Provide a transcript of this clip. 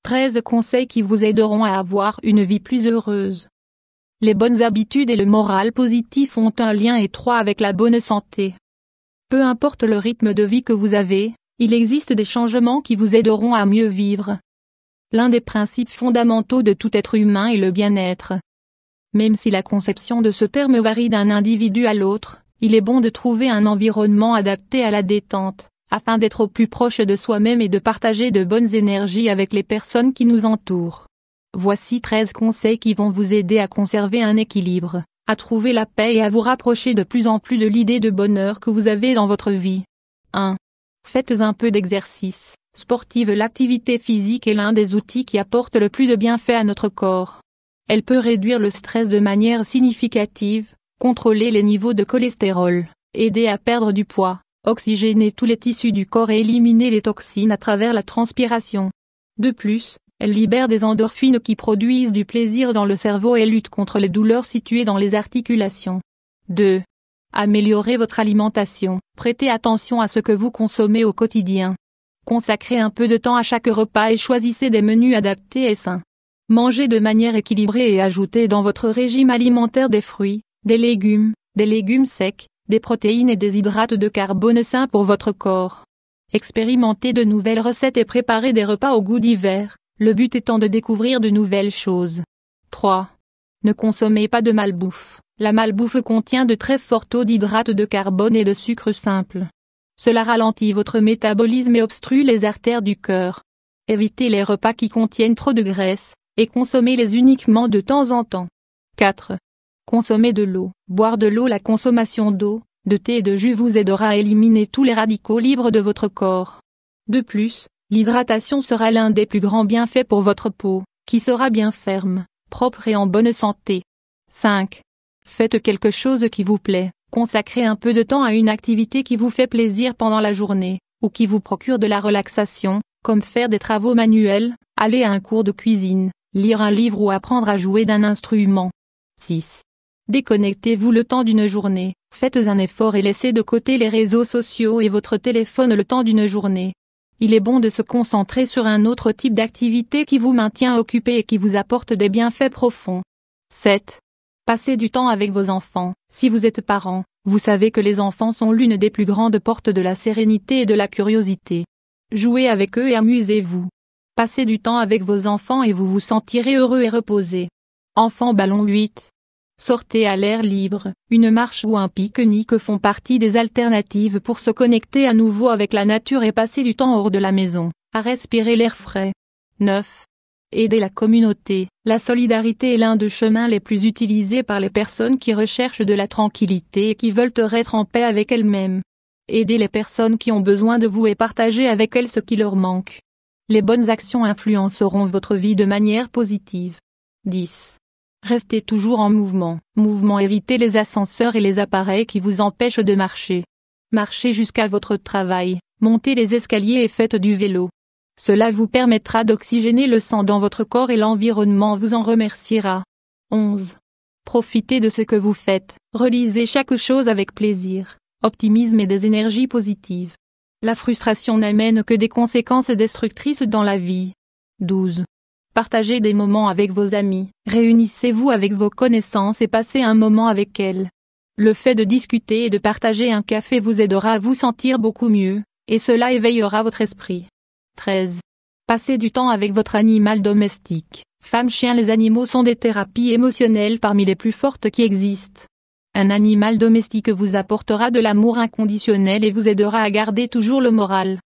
13 conseils qui vous aideront à avoir une vie plus heureuse. Les bonnes habitudes et le moral positif ont un lien étroit avec la bonne santé. Peu importe le rythme de vie que vous avez, il existe des changements qui vous aideront à mieux vivre. L'un des principes fondamentaux de tout être humain est le bien-être. Même si la conception de ce terme varie d'un individu à l'autre, il est bon de trouver un environnement adapté à la détente, afin d'être au plus proche de soi-même et de partager de bonnes énergies avec les personnes qui nous entourent. Voici 13 conseils qui vont vous aider à conserver un équilibre, à trouver la paix et à vous rapprocher de plus en plus de l'idée de bonheur que vous avez dans votre vie. 1. Faites un peu d'exercice sportif. L'activité physique est l'un des outils qui apporte le plus de bienfaits à notre corps. Elle peut réduire le stress de manière significative, contrôler les niveaux de cholestérol, aider à perdre du poids, oxygéner tous les tissus du corps et éliminer les toxines à travers la transpiration. De plus, elle libère des endorphines qui produisent du plaisir dans le cerveau et lutte contre les douleurs situées dans les articulations. 2. Améliorez votre alimentation. Prêtez attention à ce que vous consommez au quotidien. Consacrez un peu de temps à chaque repas et choisissez des menus adaptés et sains. Mangez de manière équilibrée et ajoutez dans votre régime alimentaire des fruits, des légumes secs, des protéines et des hydrates de carbone sains pour votre corps. Expérimentez de nouvelles recettes et préparez des repas au goût divers, le but étant de découvrir de nouvelles choses. 3. Ne consommez pas de malbouffe. La malbouffe contient de très forts taux d'hydrates de carbone et de sucre simple. Cela ralentit votre métabolisme et obstrue les artères du cœur. Évitez les repas qui contiennent trop de graisse, et consommez-les uniquement de temps en temps. 4. Consommez de l'eau. Boire de l'eau. La consommation d'eau, de thé et de jus vous aidera à éliminer tous les radicaux libres de votre corps. De plus, l'hydratation sera l'un des plus grands bienfaits pour votre peau, qui sera bien ferme, propre et en bonne santé. 5. Faites quelque chose qui vous plaît. Consacrez un peu de temps à une activité qui vous fait plaisir pendant la journée, ou qui vous procure de la relaxation, comme faire des travaux manuels, aller à un cours de cuisine, lire un livre ou apprendre à jouer d'un instrument. 6. Déconnectez-vous le temps d'une journée. Faites un effort et laissez de côté les réseaux sociaux et votre téléphone le temps d'une journée. Il est bon de se concentrer sur un autre type d'activité qui vous maintient occupé et qui vous apporte des bienfaits profonds. 7. Passez du temps avec vos enfants. Si vous êtes parent, vous savez que les enfants sont l'une des plus grandes portes de la sérénité et de la curiosité. Jouez avec eux et amusez-vous. Passez du temps avec vos enfants et vous vous sentirez heureux et reposé. Enfant ballon 8. Sortez à l'air libre. Une marche ou un pique-nique font partie des alternatives pour se connecter à nouveau avec la nature et passer du temps hors de la maison, à respirer l'air frais. 9. Aider la communauté. La solidarité est l'un des chemins les plus utilisés par les personnes qui recherchent de la tranquillité et qui veulent être en paix avec elles-mêmes. Aidez les personnes qui ont besoin de vous et partagez avec elles ce qui leur manque. Les bonnes actions influenceront votre vie de manière positive. 10. Restez toujours en mouvement. Évitez les ascenseurs et les appareils qui vous empêchent de marcher. Marchez jusqu'à votre travail, montez les escaliers et faites du vélo. Cela vous permettra d'oxygéner le sang dans votre corps et l'environnement vous en remerciera. 11. Profitez de ce que vous faites. Relisez chaque chose avec plaisir, optimisme et des énergies positives. La frustration n'amène que des conséquences destructrices dans la vie. 12. Partagez des moments avec vos amis. Réunissez-vous avec vos connaissances et passez un moment avec elles. Le fait de discuter et de partager un café vous aidera à vous sentir beaucoup mieux, et cela éveillera votre esprit. 13. Passez du temps avec votre animal domestique. Femmes, chiens, les animaux sont des thérapies émotionnelles parmi les plus fortes qui existent. Un animal domestique vous apportera de l'amour inconditionnel et vous aidera à garder toujours le moral.